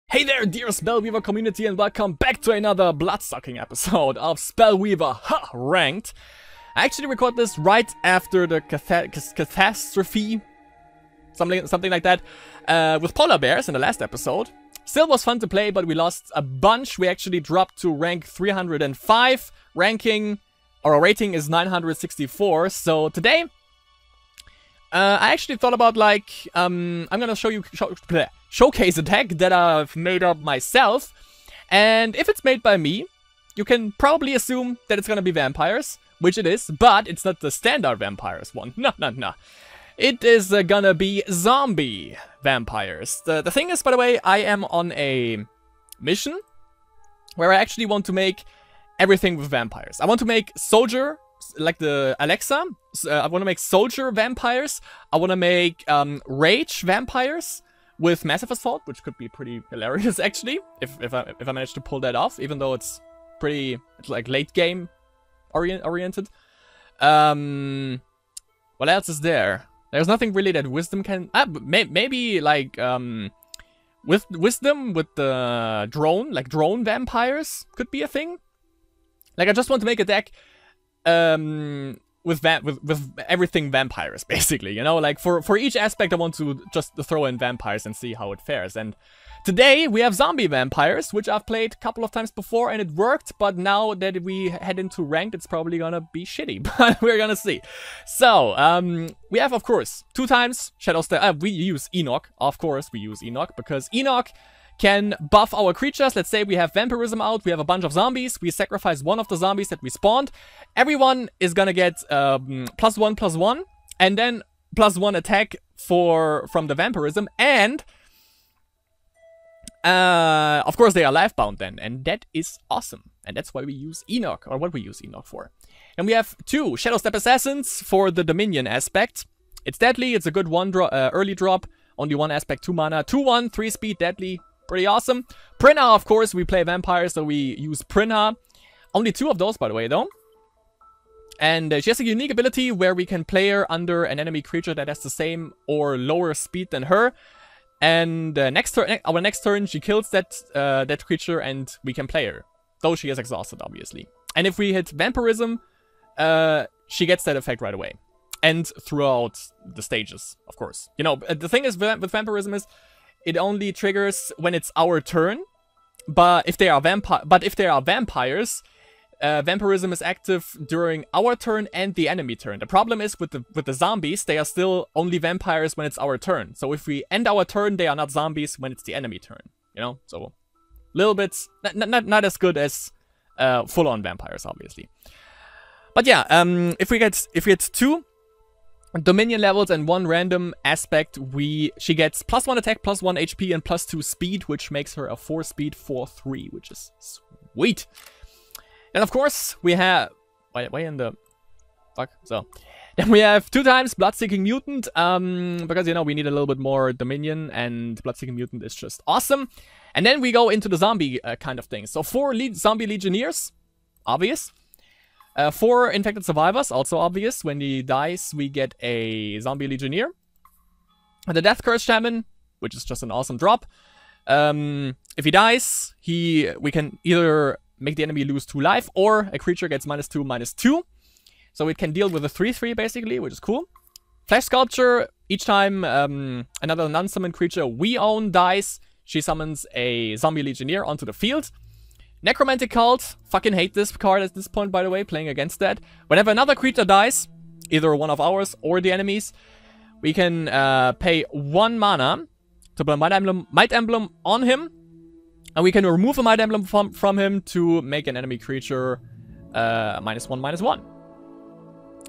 Hey there, dear Spellweaver community, and welcome back to another blood-sucking episode of Spellweaver Ranked. I actually record this right after the catastrophe, something like that, with polar bears in the last episode. Still was fun to play, but we lost a bunch. We actually dropped to rank 305. Our rating is 964. So today, I actually thought about I'm gonna showcase a deck that I've made up myself, and if it's made by me, you can probably assume that it's gonna be vampires, which it is, but it's not the standard vampires one. No. It is gonna be zombie vampires. The thing is, by the way, I am on a mission where I actually want to make everything with vampires. I want to make soldier, like the Alexa. I want to make soldier vampires. I want to make rage vampires with massive assault, which could be pretty hilarious actually, if I manage to pull that off, even though it's like late game oriented. What else is there? There's nothing really that wisdom can. Maybe like with wisdom with the drone, like drone vampires could be a thing. Like I just want to make a deck with everything vampires, basically, you know, like for each aspect I want to just throw in vampires and see how it fares. And today we have zombie vampires, which I've played a couple of times before and it worked, but now that we head into ranked, it's probably gonna be shitty, but we're gonna see. So, we have, of course, 2 times Shadow Step. We use Enoch, of course, we use Enoch, because Enoch can buff our creatures. Let's say we have vampirism out, we have a bunch of zombies, we sacrifice one of the zombies that we spawned. Everyone is gonna get +1/+1, and then +1 attack from the vampirism, and of course they are life bound then, and that is awesome. And that's why we use Enoch, or what we use Enoch for. And we have 2 Shadow Step Assassins for the Dominion aspect. It's deadly, it's a good early drop, only 1 aspect, 2 mana, 2/1, 3 speed, deadly. Pretty awesome. Prinha, of course, we play vampires, so we use Prinha. Only 2 of those, by the way, though. And she has a unique ability where we can play her under an enemy creature that has the same or lower speed than her. And our next turn, she kills that creature, and we can play her, though she is exhausted, obviously. And if we hit vampirism, she gets that effect right away, and throughout the stages, of course. You know, the thing is with vampirism is, it only triggers when it's our turn, but if they are vampires, vampirism is active during our turn and the enemy turn. The problem is with the zombies, they are still only vampires when it's our turn. So if we end our turn, they are not zombies when it's the enemy turn. You know, so little bit not as good as full-on vampires, obviously. But yeah, if we get 2 Dominion levels and 1 random aspect, she gets +1 attack, +1 HP, and +2 speed, which makes her a 4 speed 4/3, which is sweet. And of course, we have why in the fuck? So then we have 2 times Blood-Seeking Mutant, because you know we need a little bit more Dominion, and Blood-Seeking Mutant is just awesome. And then we go into the zombie kind of thing. So 4 zombie legionnaires, obvious. 4 infected survivors, also obvious. When he dies, we get a zombie legionnaire. The Death Curse Shaman, which is just an awesome drop. If he dies, we can either make the enemy lose 2 life, or a creature gets -2/-2. So it can deal with a 3/3 basically, which is cool. Flesh Sculpture, each time another non-summon creature we own dies, she summons a zombie legionnaire onto the field. Necromantic Cult, fucking hate this card at this point, by the way, playing against that. Whenever another creature dies, either one of ours or the enemies, we can pay 1 mana to put a Might Emblem on him, and we can remove a Might Emblem from him to make an enemy creature -1/-1.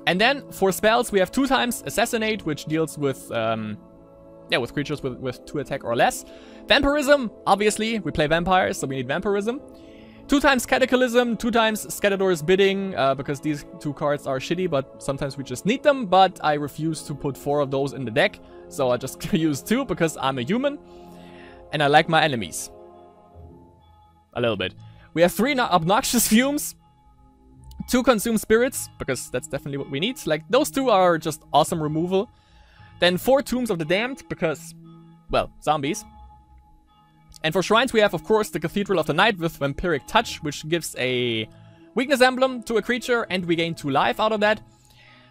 And then for spells, we have 2 times Assassinate, which deals with with creatures with 2 attack or less. Vampirism, obviously, we play vampires, so we need vampirism. 2 times Cataclysm, 2 times Scatador's Bidding, because these 2 cards are shitty, but sometimes we just need them, but I refuse to put 4 of those in the deck, so I just use 2 because I'm a human, and I like my enemies. A little bit. We have 3 Obnoxious Fumes, 2 Consume Spirits, because that's definitely what we need. Like, those 2 are just awesome removal. Then 4 Tombs of the Damned, because, well, zombies. And for shrines, we have, of course, the Cathedral of the Night with Vampiric Touch, which gives a weakness emblem to a creature, and we gain 2 life out of that.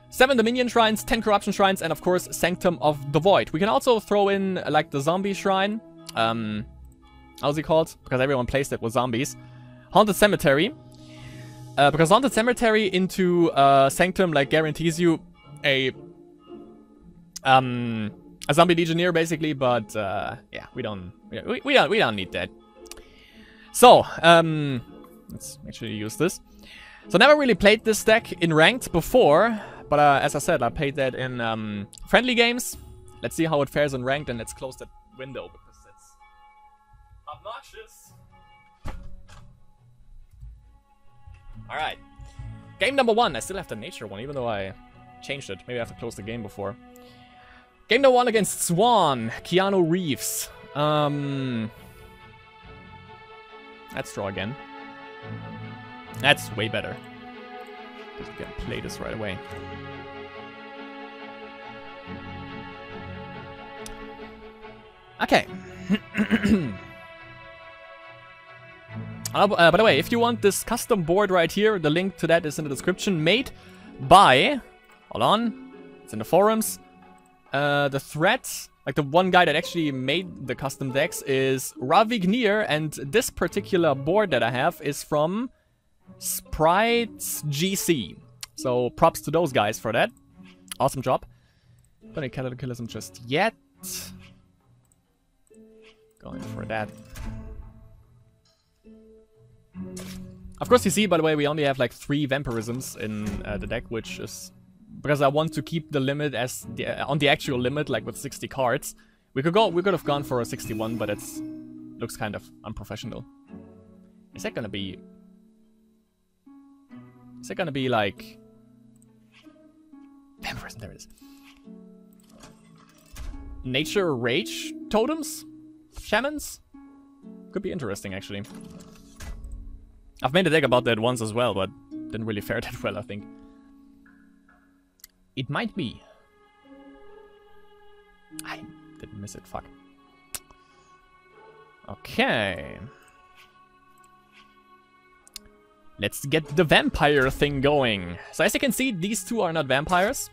7 Dominion Shrines, 10 Corruption Shrines, and of course, Sanctum of the Void. We can also throw in, like, the Zombie Shrine. How's it called? Because everyone plays that with zombies. Haunted Cemetery. Because Haunted Cemetery into Sanctum, like, guarantees you a Zombie Legionnaire, basically, but, yeah, we don't need that. So, let's actually use this. So, never really played this deck in ranked before, but as I said, I played that in friendly games. Let's see how it fares in ranked, and let's close that window because it's obnoxious. Alright. Game number 1. I still have the nature one, even though I changed it. Maybe I have to close the game before. Game number 1 against Swan. Keanu Reeves. Let's draw again. That's way better. Because we can play this right away. Okay. By the way, if you want this custom board right here, the link to that is in the description. Made by... Hold on. It's in the forums. The threat, like the one guy that actually made the custom decks, is Ravigneer, and this particular board that I have is from Sprites GC. So props to those guys for that. Awesome job. Don't need Cataclysm just yet. Going for that. Of course, you see, by the way, we only have like 3 Vampirisms in the deck, which is because I want to keep the limit as on the actual limit, like with 60 cards. We could have gone for a 61, but it looks kind of unprofessional. Is that gonna be? Is it gonna be like Vampirism? There it is. Nature Rage Totems? Shamans? Could be interesting, actually. I've made a deck about that once as well, but didn't really fare that well, I think. It might be. I didn't miss it, fuck. Okay. Let's get the vampire thing going. So as you can see, these 2 are not vampires.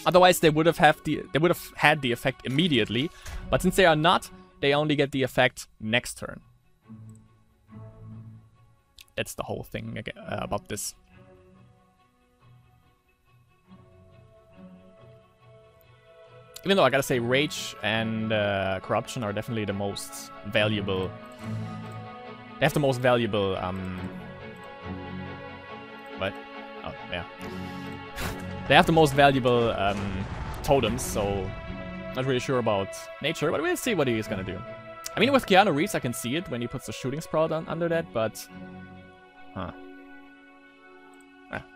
Otherwise, they would have had the effect immediately. But since they are not, they only get the effect next turn. That's the whole thing about this. Even though I gotta say, Rage and Corruption are definitely the most valuable. They have the most valuable. What? Oh, yeah. They have the most valuable totems, so not really sure about nature, but we'll see what he's gonna do. I mean, with Keanu Reeves, I can see it when he puts the shooting sprout on under that, but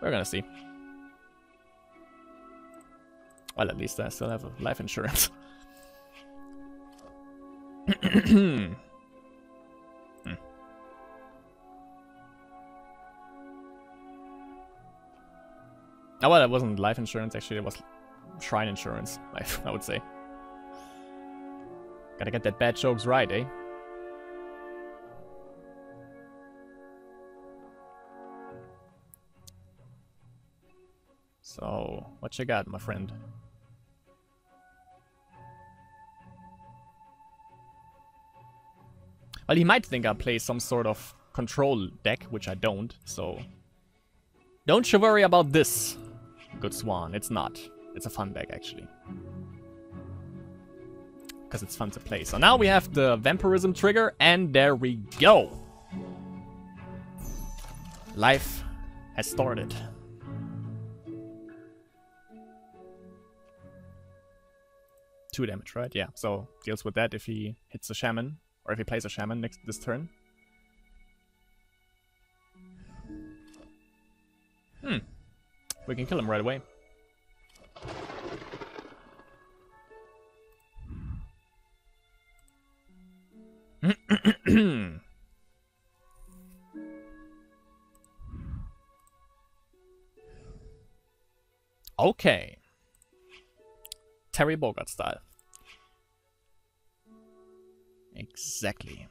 we're gonna see. Well, at least I still have life insurance. Oh, well, it wasn't life insurance, actually, it was shrine insurance, I would say. Gotta get that bad jokes right, eh? So, what you got, my friend? Well, he might think I play some sort of control deck, which I don't, so... Don't you worry about this, good Swan. It's not. It's a fun deck, actually. Because it's fun to play. So now we have the Vampirism trigger, and there we go! Life has started. Two damage, right? Yeah, so deals with that if he hits a Shaman, or if he plays a Shaman this turn. We can kill him right away. Okay. Terry Bogard style. Exactly.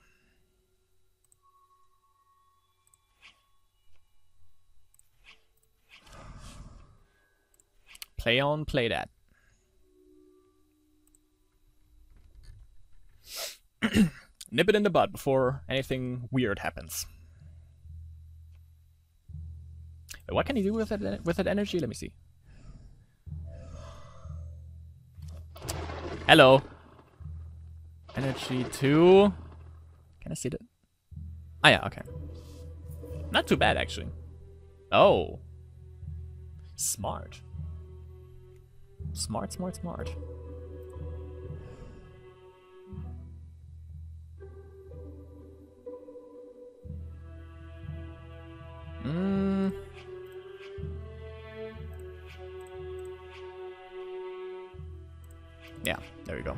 Play on, play that. Nip it in the bud before anything weird happens. Wait, what can he do with that energy? Let me see. Hello. Energy 2. Can I see that? Ah, yeah, okay. Not too bad, actually. Oh. Smart. Smart, smart, smart. Yeah, there we go.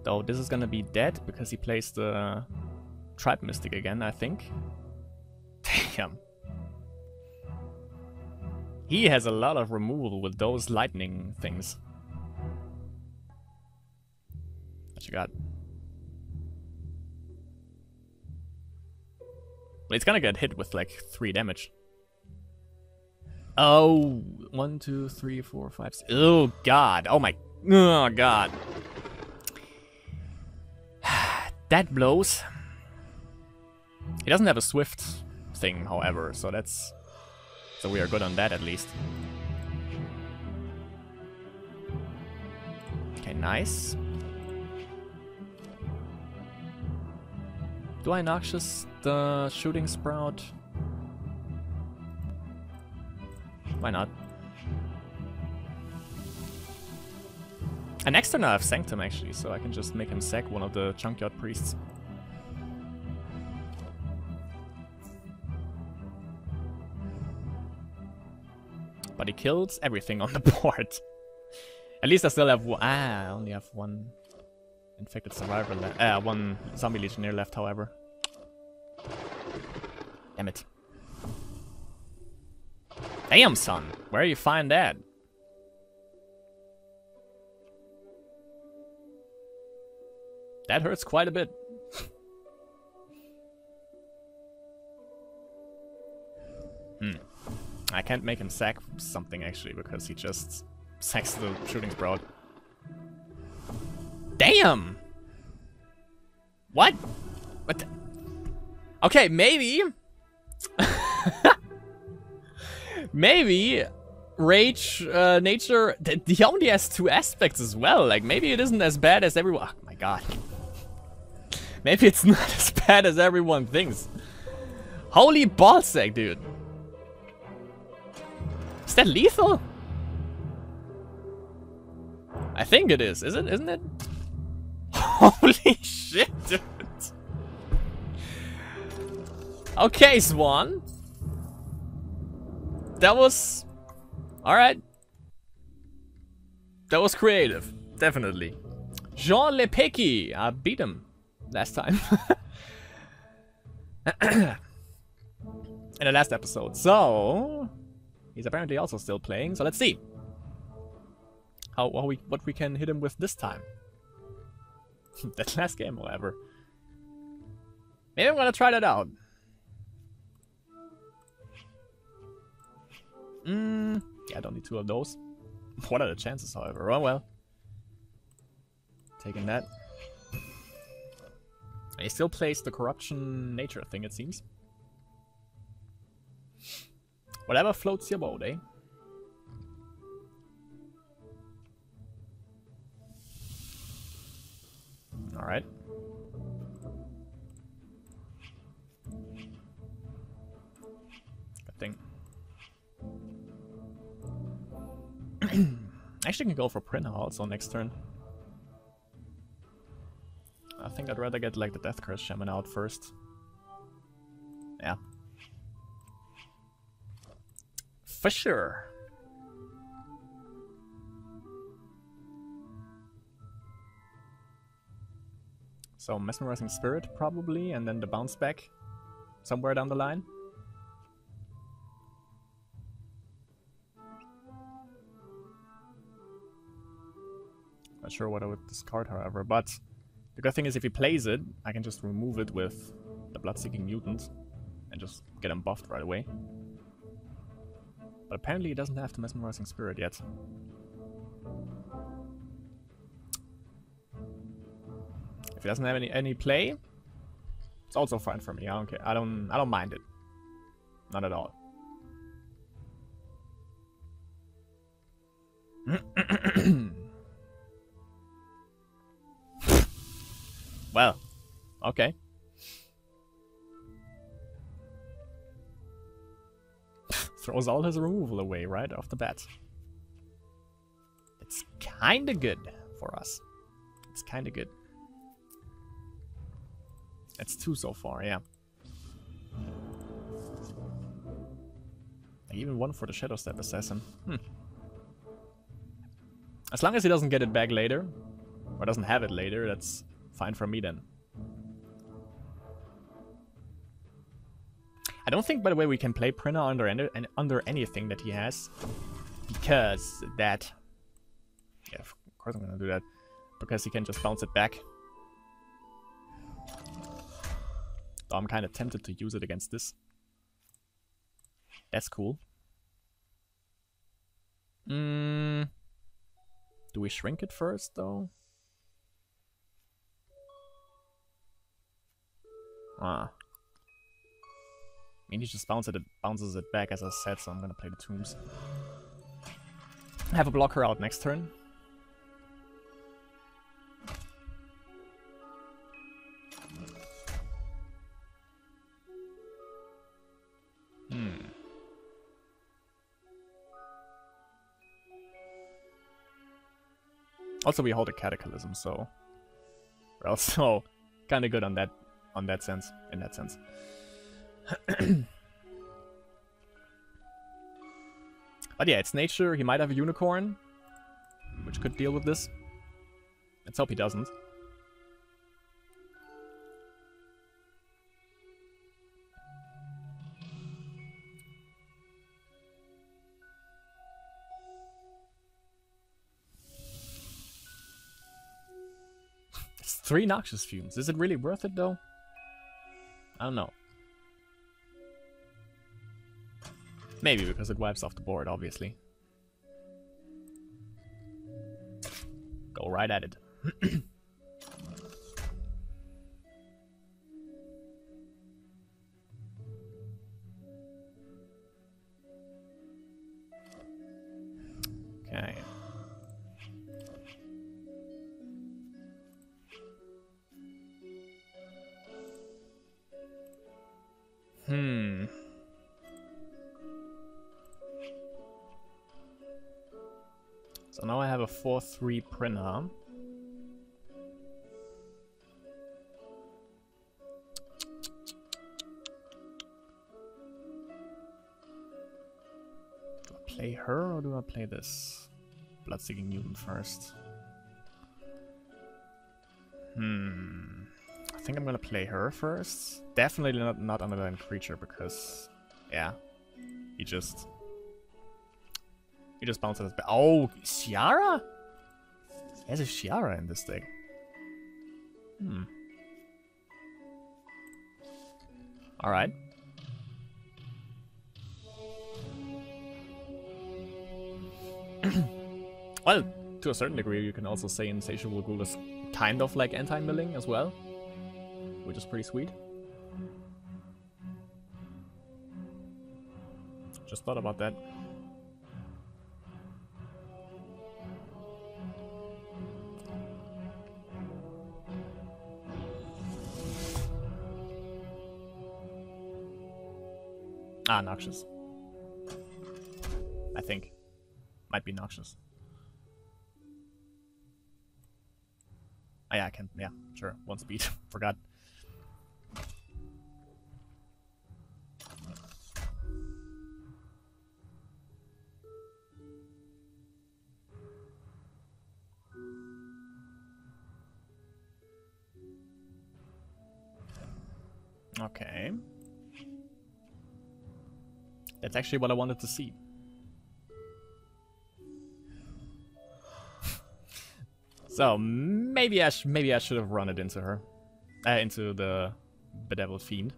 Though this is gonna be dead because he plays the Tribe Mystic again, I think. Damn. He has a lot of removal with those lightning things. What you got? Well, it's gonna get hit with like 3 damage. Oh, 1, 2, 3, 4, 5, 6. Oh god. Oh my. Oh god. That blows. He doesn't have a swift thing, however, so that's... So we are good on that at least. Okay, nice. Do I Noxious the Shooting Sprout? Why not? And next turn I have Sanctum actually, so I can just make him sack one of the Junkyard Priests. But he kills everything on the board. At least I still have one. Ah, I only have one infected survivor left. One zombie legionnaire left, however. Damn it. Damn, son. Where you find that? That hurts quite a bit. I can't make him sack something actually because he just sacks the Shooting Sprout. Damn! What? What the? Okay, maybe. Maybe Rage Nature, he only has 2 aspects as well. Like maybe it isn't as bad as everyone. Oh my god. Maybe it's not as bad as everyone thinks. Holy ballsack, dude. Is that lethal? I think it is. Is it? Isn't it? Holy shit, dude. Okay, Swan. That was... Alright. That was creative. Definitely. Jean Lepeki. I beat him last time. In the last episode. So... He's apparently also still playing, so let's see. What we can hit him with this time. That last game, however. Maybe I'm gonna try that out. Yeah, I don't need 2 of those. What are the chances, however? Oh well. Taking that. And he still plays the Corruption Nature thing, it seems. Whatever floats your boat, eh? Alright. Good thing. Actually can go for Printer also next turn. I think I'd rather get like the Death Curse Shaman out first. Yeah. For sure. So Mesmerizing Spirit probably, and then the bounce back somewhere down the line. Not sure what I would discard, however, but the good thing is if he plays it, I can just remove it with the Bloodseeking Mutant and just get him buffed right away. But apparently he doesn't have the Mesmerizing Spirit yet. If he doesn't have any play, it's also fine for me. I don't care. I don't mind it. Not at all. Well, okay. Throws all his removal away right off the bat. It's kinda good for us. It's kinda good. That's 2 so far, yeah. Even 1 for the Shadow Step Assassin. As long as he doesn't get it back later, or doesn't have it later, that's fine for me then. I don't think, by the way, we can play Printer under anything that he has, because that... Yeah, of course I'm gonna do that. Because he can just bounce it back. So I'm kind of tempted to use it against this. That's cool. Do we shrink it first, though? I mean, he just bounces it back, as I said, so I'm gonna play the Tombs. Have a blocker out next turn. Also, we hold a Cataclysm, so we're also kind of good on that sense. In that sense. But yeah, it's nature. He might have a unicorn, which could deal with this. Let's hope he doesn't. It's 3 Noxious Fumes. Is it really worth it, though? I don't know. Maybe, because it wipes off the board, obviously. Go right at it. Okay. So now I have a 4/3 printer. Do I play her or do I play this? Bloodseeking Mutant first. I think I'm gonna play her first. Definitely not Undying Creature because, yeah, he just bounces us back. Oh, Ciara? There's a Ciara in this deck. Alright. Well, to a certain degree, you can also say Insatiable Ghoul is kind of like anti-milling as well, which is pretty sweet. Just thought about that. Ah, Noxious. I think. Might be Noxious. Ah, yeah, I can. Yeah, sure. 1 speed. Forgot. Okay. That's actually what I wanted to see. So maybe I should have run it into her, into the Bedeviled Fiend,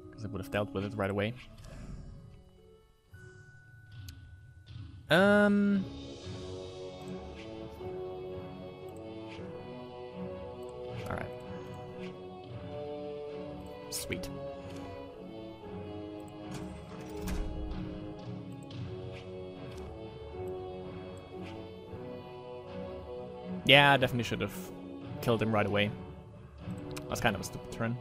because I would have dealt with it right away. Alright. Sweet. Yeah, I definitely should have killed him right away. That's kind of a stupid turn.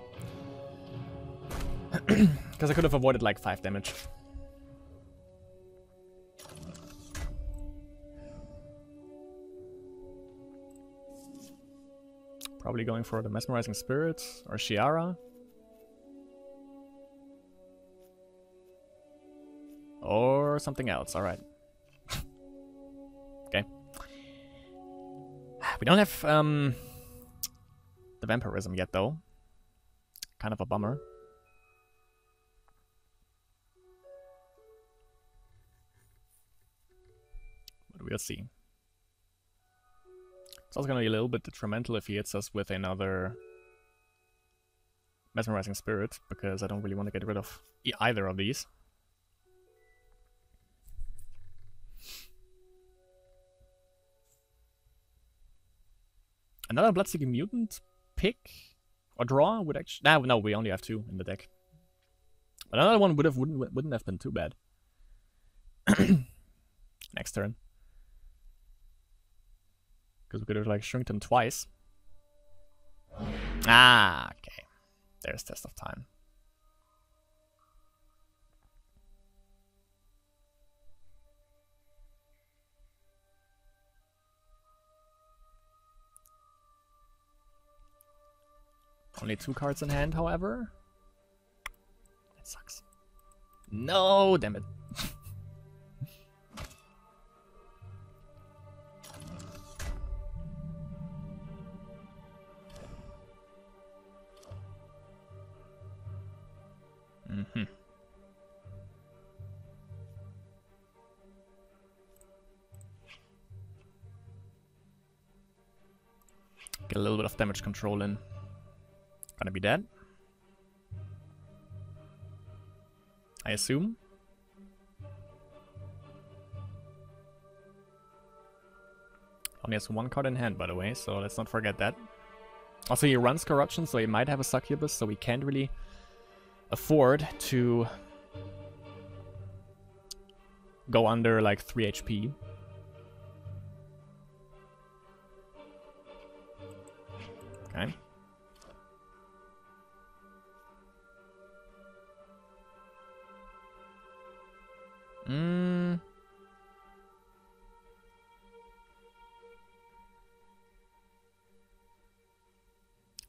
Because I could have avoided like 5 damage. Probably going for the Mesmerizing Spirit or Shiara. Or something else, alright. Okay. We don't have the Vampirism yet though. Kind of a bummer. But we'll see. It's also going to be a little bit detrimental if he hits us with another Mesmerizing Spirit, because I don't really want to get rid of either of these. Another Bloodseeking Mutant pick or draw would actually... no, we only have 2 in the deck. But another one wouldn't have been too bad. Next turn. Because we could have like shrinked him twice. Ah, okay. There's Test of Time. Only 2 cards in hand, however. That sucks. No, damn it. Get a little bit of damage control in. Gonna be dead, I assume. Only has 1 card in hand, by the way, so let's not forget that. Also, he runs Corruption, so he might have a Succubus, so we can't really afford to go under like 3 HP. Okay.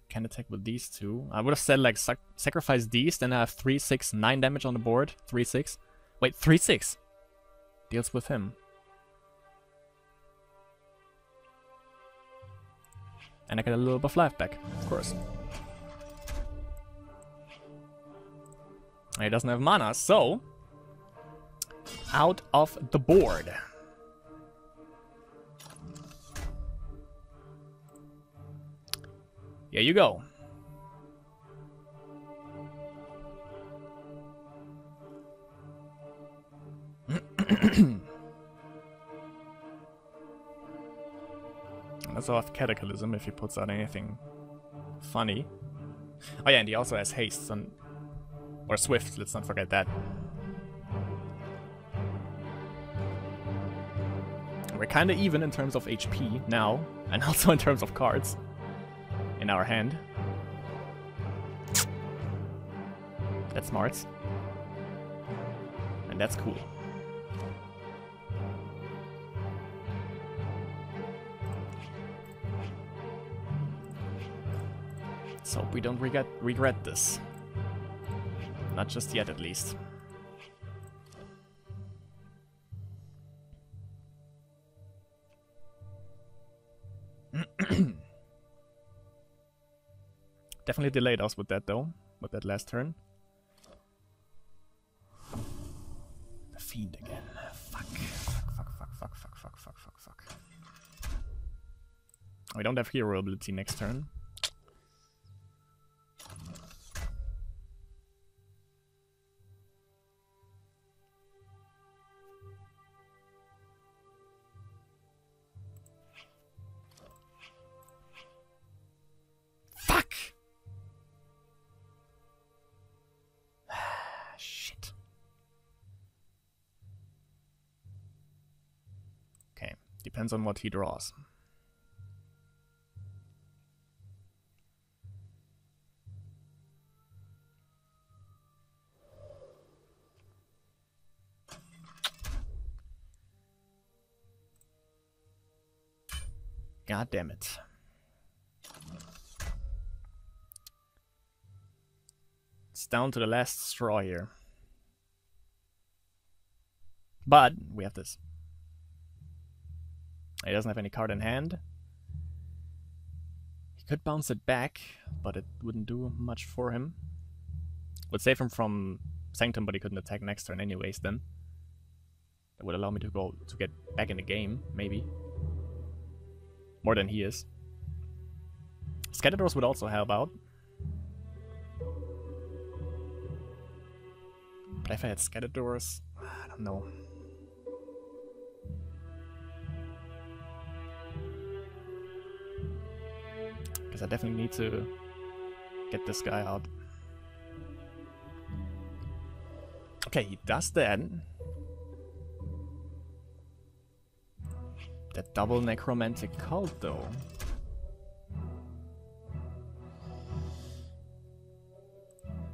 Can attack with these 2. I would have said like sacrifice these, then I have 3, 6, 9 damage on the board. 3, 6. Wait, 3, 6. Deals with him. And I get a little bit of life back, of course. And he doesn't have mana, so out of the board. Here you go. Let's off Cataclysm if he puts out anything funny. Oh yeah, and he also has haste on, or swift, let's not forget that. We're kinda even in terms of HP now, and also in terms of cards in our hand. That's smart. And that's cool. So we don't regret this. Not just yet, at least. Definitely delayed us with that, though. With that last turn. The Fiend again. Fuck. We don't have hero ability next turn. Fuck! Shit. Okay, depends on what he draws. God damn it. It's down to the last straw here. But we have this. He doesn't have any card in hand. He could bounce it back, but it wouldn't do much for him. Would save him from Sanctum, but he couldn't attack next turn anyways then. That would allow me to get back in the game, maybe. More than he is. Scatterdoors would also help out. But if I had Scatterdoors, I don't know. Because I definitely need to get this guy out. Okay, he does that. That double necromantic cult, though.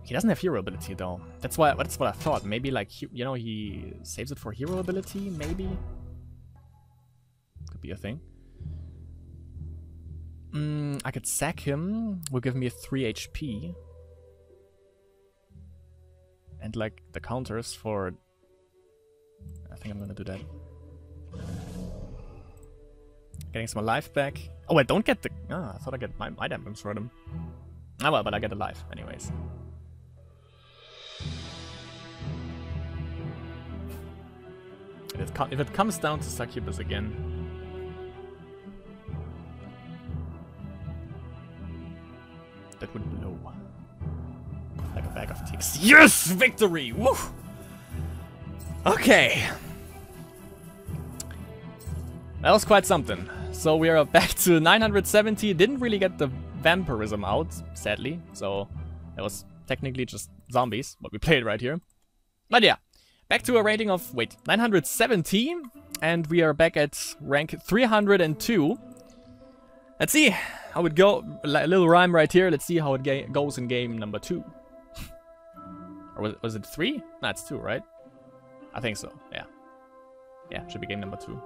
He doesn't have hero ability, though. That's what I thought. Maybe, like, you know, he saves it for hero ability, maybe? Could be a thing. I could sack him. Will give me 3 HP. And, like, the counters for... I think I'm gonna do that. Getting some life back. Oh, I don't get the... Ah, I thought I get my items for them. Ah, well, but I get a life, anyways. If it comes down to Succubus again... That would blow. Like a bag of ticks. Yes! Victory! Woo! Okay. That was quite something. So we are back to 970. Didn't really get the vampirism out, sadly. So that was technically just zombies, what we played right here. But yeah, back to a rating of, 970. And we are back at rank 302. Let's see how it go. A little rhyme right here. Let's see how it goes in game number 2. Or was it 3? No, it's 2, right? I think so, yeah. Yeah, should be game number 2.